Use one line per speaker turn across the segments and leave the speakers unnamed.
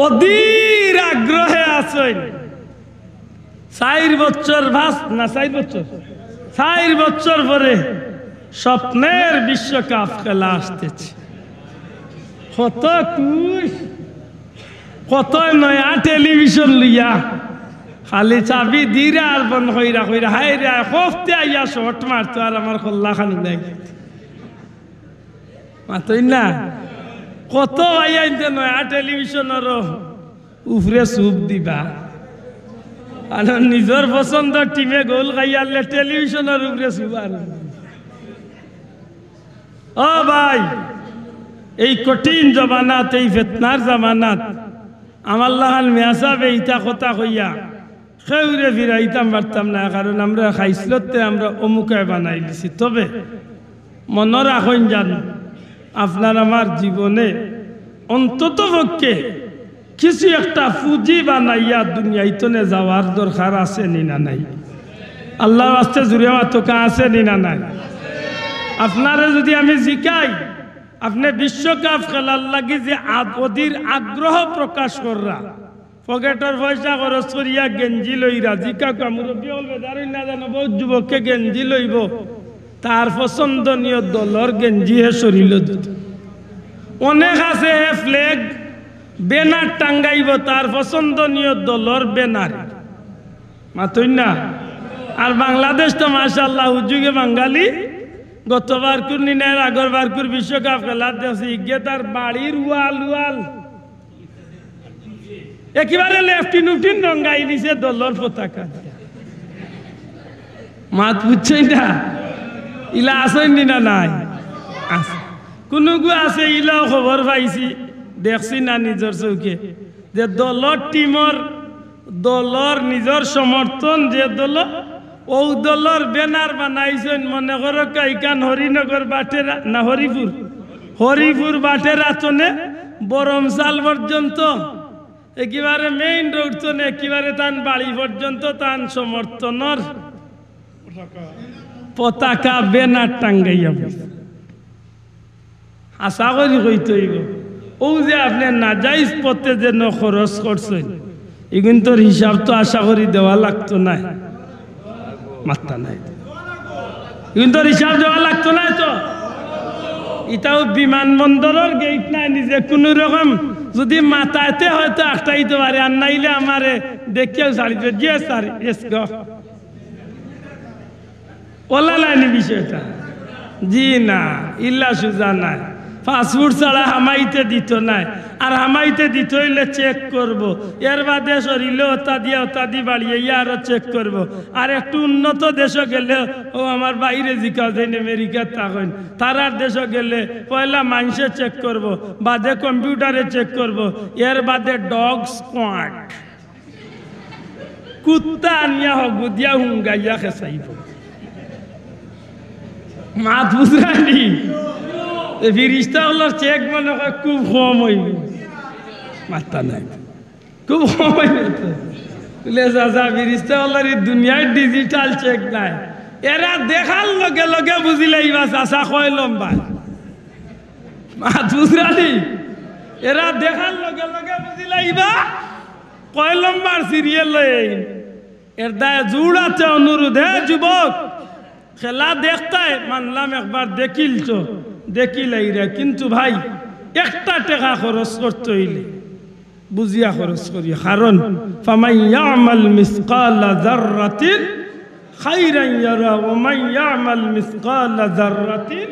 অধীর আগ্রহে আছেন 4 বছর ভাস না 4 বছর 4 বছর পরে স্বপ্নের বিশ্বকাপ খেলা আসতেছে কত খুশ কত নয়া টেলিভিশন লইয়া খালি চাবি দিরা আর বন্ধ হইরা হইরা হাই রে হফতে আইয়া শট মারতো আর আমার কল্লা খান উড়াই মাতই না কত আইয়া নয়া টেলিভিশনের উপরে চুপ দিবা আর নিজের পছন্দের টিমে গোল খাইয়ালে টেলিভিশনের উপরে চুপ আর ও ভাই এই কঠিন জমানাত এই ফিতনার জামানাত আমার লাগান মেয়াসাবে ইটা কথা কইয়া খেউরে ফিরাইতাম পারতাম না কারণ আমরা খাইসলতে আমরা অমুকে বানাই দিছি তবে মনে রাখুন জানো আপনার আমার জীবনে অন্তত পক্ষে কিছু একটা পুঁজি বানাইয়া দুনিয়াইতনে যাওয়ার দরকার আছে নি না নাই আল্লাহর রাস্তায় জুড়ে মাতকা আছে নি না নাই আপনারা যদি আমি জিকাই আপনি বিশ্বকাপ খেলার লাগি যে অধীর আগ্রহ প্রকাশ কররা পকেটের পয়সা খরচ করিয়া গেঞ্জি লইরা জিকা মুরব্বী বলবে দাঁড়াই না জানো বহুত যুবককে গেঞ্জি লইব তার পছন্দনীয় দলের গেঞ্জি হে শরীর অনেক আছে ফ্লেগ ব্যানার টাঙ্গাইব তার পছন্দনীয় দলের ব্যানার মাতই না আর বাংলাদেশ তো মাশাআল্লাহ হুজুগে বাঙালি গতবার কুর্নিনের আগরবার কুর বিশ্বকাপ খেলা দেখছি ইগে তার বাড়ির ওয়াল একেবারে লেফটিন উঠিন রঙ্গাই দিছে দলের পতাকা মাত বুঝছেন না ইলা আসেন না নাই কোনো গু আছে ইলাও খবর পাইছি দেখছি না নিজের চৌকে যে দলের টিমর দলের নিজের সমর্থন যে দল ও দলের ব্যানার বানাইছেন মনে করো কাইকান হরিনগর বাটেরা না হরিপুর বাটের আচনে বরমসাল পর্যন্ত একেবারে মেইন রোড চনে একেবারে তান বাড়ি পর্যন্ত তান সমর্থনের পতাকা ব্যানার টাঙ্গাইয়া আশা করি কইতে হইব ও যে আপনি নাজাইজ পথে যে খরচ করছেন এগুন তোর হিসাব তো আশা করি দেওয়া লাগতো না মাত্রা নাই এগুন তোর হিসাব দেওয়া লাগতো না তো এটাও বিমানবন্দরের গেট নাই নিজে কোনো রকম যদি মাথাতে হয়তো আটটাইতে পারে আর নাইলে আমারে দেখেও সারিবে যে সারি ওলা লাইনি বিষয়টা জি না ইল্লা সুজা নাই পাসপোর্ট ছাড়া হামাইতে দিত নাই আর হামাইতে দিতে হইলে চেক করব এর বাদে শরীরে ওতা দি বাড়িয়ে আরো চেক করব আর একটু উন্নত দেশে গেলে ও আমার বাইরে জিকা যাই আমেরিকা থাকেন তারার দেশে গেলে পয়লা মানুষে চেক করব বাদে কম্পিউটারে চেক করব এর বাদে ডগ স্কোয়াড কুত্তা আনিয়া হগু দিয়া হুঙ্গাইয়া খেসাইব মাত বুঝরানি ফিরিস্তা হলার চেক মনে হয় খুব কম হইব মাত্রা নাই খুব কম হইবে তুলে চাচা ফিরিস্তা হলার এই দুনিয়ার ডিজিটাল চেক নাই এরা দেখার লগে লগে বুঝিলে ইবা চাচা কয় লম্বা মাত বুঝরানি এরা দেখার লগে লগে বুঝিলে ইবা কয় লম্বার সিরিয়াল এর দায় জুড়াতে অনুরোধ হে যুবক খেলা দেখতাই মানলাম একবার দেখিলাই রে কিন্তু ভাই একটা টাকা খরচ করতে হইলে বুঝিয়া খরচ করি কারণ ফামান ইয়ামাল মিসকালা যাররাতিন খাইরান ইয়ারা ওয়া মান ইয়ামাল মিসকালা যাররাতিন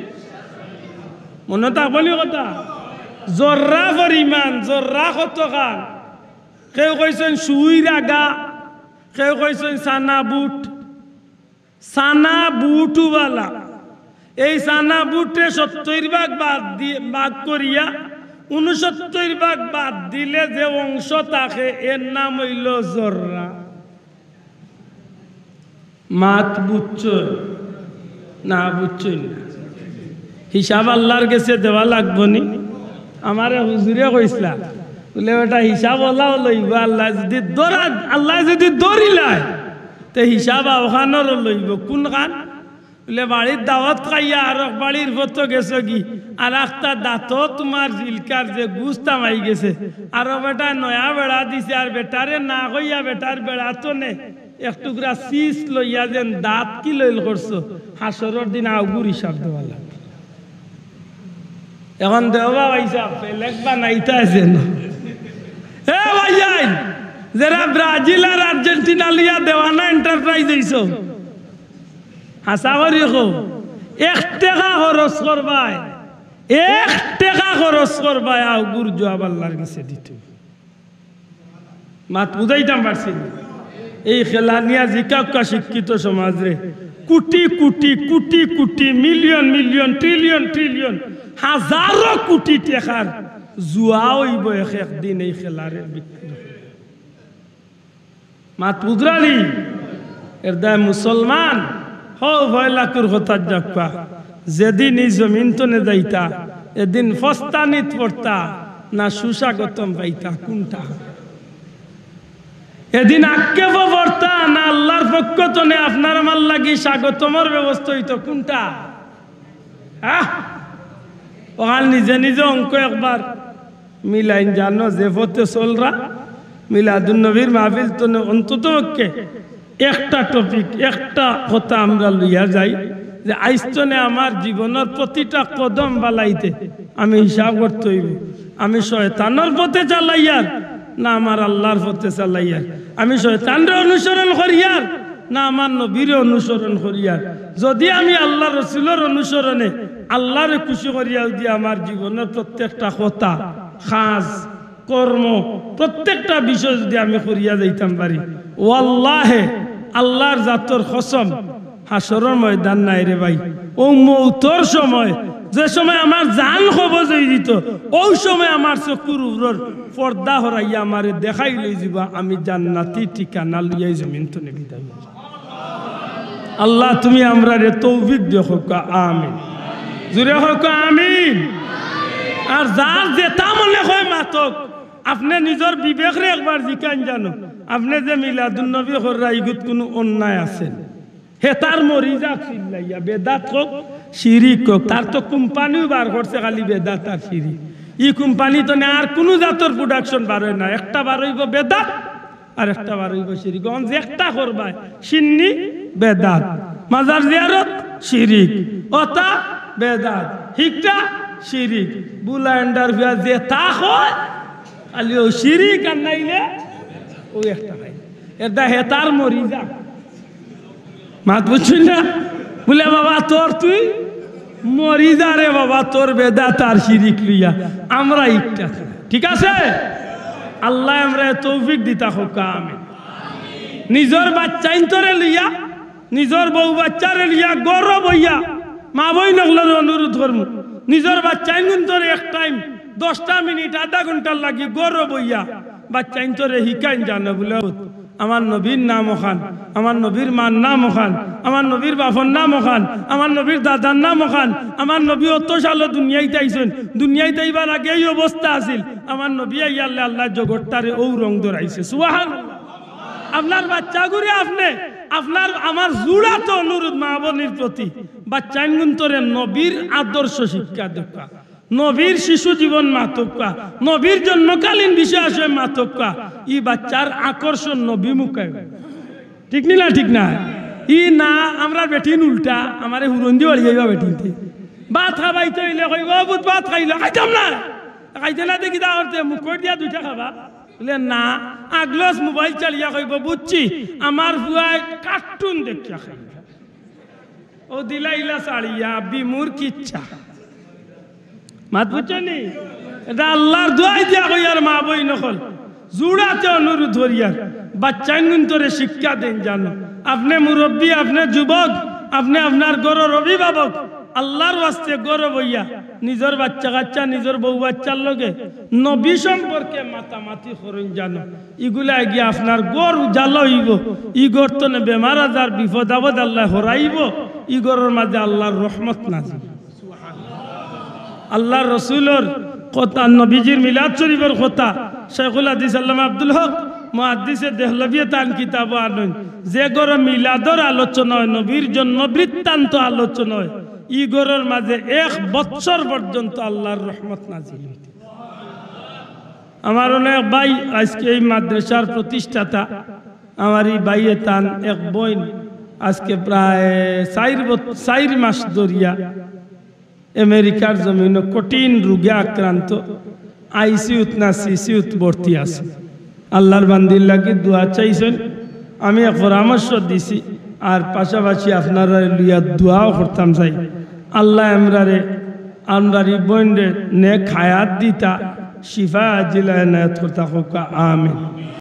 মনে থাকবনি কথা জর্রা পরিমাণ জর্রা কত খান কেউ কইছেন সুই রাগা কেউ কইছেন সানা বুটুওয়ালা এই সানা বুটে 70 ভাগ বাদ করিয়া 69 ভাগ বাদ দিলে যে অংশ থাকে এর নাম হইল জর্রা মাত বুঝছ না বুঝছই না হিসাব আল্লাহর কাছে দেওয়া লাগবো নি আমারে হুজুরে কইসলা বলে ওটা হিসাব ওলা লইব আল্লাহ যদি দৌড়িলায় তে হিসাব ওখানোর লইব কোন খান বলে বাড়ির দাওয়াত খাইয়া আর বাড়ির ফতো গেছো কি আর একটা দাঁতও তোমার জিলকার যে গুস্তা মাই গেছে আর বেটা নয়া বেড়া দিছে আর বেটারে না হইয়া বেটার বেড়া তো নে এক টুকরা শীষ লইয়া যেন দাঁত কি লইল করছো হাসরের দিন আগুর হিসাব দেওয়া লাগে এখন দেওয়া পয়সা পেলেক বানাইতে আছে না এ ভাইয়াই যারা ব্রাজিল আর আর্জেন্টিনা লিয়া দেওয়ানা এন্টারপ্রাইজ হইছো হাসা করি খো 1 টাকা খরচ করবাই 1 টাকা খরচ করবাই আগুর জবাব আল্লাহর কাছে দিতে মাত বুঝাইতাম পারছি এই খেলা নিয়া জিকাকা শিক্ষিত সমাজে crore crore crore crore million million trillion trillion হাজারো কোটি টাকার জুয়া হইব একদিন এই খেলারে বিক্রি মাত বুঝরালি এর দায় মুসলমান হও ভয় লাকুর কথা যাক্কা যেদিন এই জমিন তনে যাইতা এদিন ফস্তানিত পড়তা না সুস্বাগতম পাইতা কোনটা এদিন আক্ষেপ পড়তা না আল্লাহর পক্ষ তনে আপনার আমার লাগি স্বাগতমর ব্যবস্থা হইতো কোনটা ওখান নিজে নিজে অঙ্ক একবার মিলাইন জানো যে পথে চলরা মিলাদুন নবীর মাহফিল তো অন্তত একটা টপিক একটা কথা আমরা লইয়া যাই যে আইস্তনে আমার জীবনের প্রতিটা কদম বালাইতে আমি হিসাব করতে হইব আমি শয়তানের পথে চালাইয়ার না আমার আল্লাহর পথে চালাইয়ার আমি শয়তানরে অনুসরণ করিয়ার না আমার নবীর অনুসরণ করিয়ার যদি আমি আল্লাহ রসুলের অনুসরণে আল্লাহরে খুশি করিয়া দিয়ে আমার জীবনের প্রত্যেকটা কথা খাস কর্ম প্রত্যেকটা বিষয় যদি আমি করিয়া যাইতাম পারি ওয়াল্লাহে আল্লাহর জাতর কসম হাসরের ময়দান নাই রে ভাই ও মৌতর সময় যে সময় আমার জান কবজ হয়ে দিত ওই সময় আমার চকুর উপর পর্দা হরাইয়া আমারে দেখাই লই যাবা আমি জান্নাতি ঠিকানা লইয়াই জমিন তো বিদায় আল্লাহ তুমি আমরা রে তৌফিক দিও আমিন জুড়ে হোক আমিন আর যার যেটা মনে হয় মাতক আপনি নিজের বিবেক রে একবার জিকান জানো আপনি যে মিলাদুন নবী হররা ইগুত কোনো অন্যায় আছে হে তার মরিজা চিল্লাইয়া বেদাত হোক শিরিক হোক তার তো কোম্পানিও বার করছে খালি বেদাত আর শিরিক ই কোম্পানি তো না আর কোনো জাতর প্রোডাকশন বার হয় না একটা বার হইব বেদাত আর একটা বার হইব শিরিক যে একটা করবাই সিন্নি বেদাত মাজার জিয়ারত শিরিক ওটা বেদাত হিকটা শিরিক বুলা এন্ডারভিয়া যে তা হয় খালি ও শিরিক আর নাইলে ও একটা ভাই এটা হেতার মরি যা মাত বুঝছিস না বলে বাবা তোর তুই মরি যা রে বাবা তোর বেদা তার শিরিক লইয়া আমরা একটা ঠিক আছে আল্লাহ আমরা তৌফিক দিতা হোক আমিন নিজের বাচ্চাইন তোরে লইয়া নিজের বউ বাচ্চারে লইয়া গৌরব হইয়া মা বই নগলের অনুরোধ করবো নিজের বাচ্চাইন তোরে এক টাইম 10 মিনিট আধা ঘন্টার লাগি গৌরব হইয়া বাচ্চাইন তোরে হিকাইন জানে বলে আমার নবীর নাম ওখান আমার নবীর মার নাম ওখান আমার নবীর বাপর নাম ওখান আমার নবীর দাদার নাম ওখান আমার নবী অত সাল দুনিয়াইতে আইছেন দুনিয়াইতে আইবার আগে এই অবস্থা আছিল আমার নবী আইয়াল্লাহ আল্লাহ জগৎটারে ও রং ধরাইছে সুবহানাল্লাহ আপনার বাচ্চা ঘুরে আপনি আপনার আমার জুড়া তো অনুরোধ মা বোনের প্রতি বাচ্চাইন গুন্তরে নবীর আদর্শ শিক্ষা দেখা নবীর শিশু জীবন মাতকা নবীর জন্মকালীন বিষয় আসে মাতকা ই বাচ্চার আকর্ষণ নবী মুখে ঠিক না ঠিক না ই না আমরা বেটিন উল্টা আমারে হুরন্দি বাড়ি যাইবা বেটিনতে ভাত খাবাইতে হইলে কইব বুত ভাত খাইলে খাইতাম না খাইতে না দেখি দা করতে মুখ দিয়া 2টা খাবা বলে না আগলস মোবাইল চালিয়া কইব বুঝছি আমার ফুয়ায় কার্টুন দেখিয়া খাইবা ও দিলাইলা সাড়িয়া বিমুর কিচ্ছা মাত বুঝছনি এটা আল্লাহর দোয়াই দিয়া কইয়ার মা বই নকল জুড়াতে অনুরোধ করিয়ার বাচ্চাইনগুন্তরে শিক্ষা দেন জানো আপনি মুরব্বী আপনি যুবক আপনি আপনার ঘরের অভিভাবক আল্লাহর ওয়াস্তে গৌরব হইয়া নিজের বাচ্চা কাচ্চা নিজের বউ বাচ্চার লগে নবী সম্পর্কে মাতামাতি করুন জানো এগুলা গিয়ে আপনার গড় উজালা হইব ই গড় তো বেমার আজার বিপদ আপদ আল্লাহ হরাইব ই গড়ের মাঝে আল্লাহর রহমত নাজিল আল্লাহর রসুলের কথা নবীজির মিলাদ শরীফের কথা শেখুল হাদিস আল্লামা আব্দুল হক মুহাদ্দিসে দেহলভিয়ে তান কিতাব আনেন যে গর মিলাদর আলোচনা হয় নবীর জন্য বৃত্তান্ত আলোচনা হয় ই গরের মাঝে 1 বছর পর্যন্ত আল্লাহর রহমত নাজিল হইতে। আমার অনেক ভাই আজকে এই মাদ্রাসার প্রতিষ্ঠাতা আমার এই ভাইয়ে তান এক বোন আজকে প্রায় 4 মাস ধরিয়া আমেরিকার জমিনে কঠিন রোগে আক্রান্ত আইসিইউত না সিসিউত ভর্তি আছে। আল্লাহর বান্দির লাগি দোয়া চাইছেন, আমি এক পরামর্শ দিছি আর পাশাপাশি আপনারা লিয়া দোয়াও করতাম চাই আল্লাহ আমরারি বোনরে নেক হায়াত দিতা শিফা আজিলা এনায়েত করতা হোক আমিন।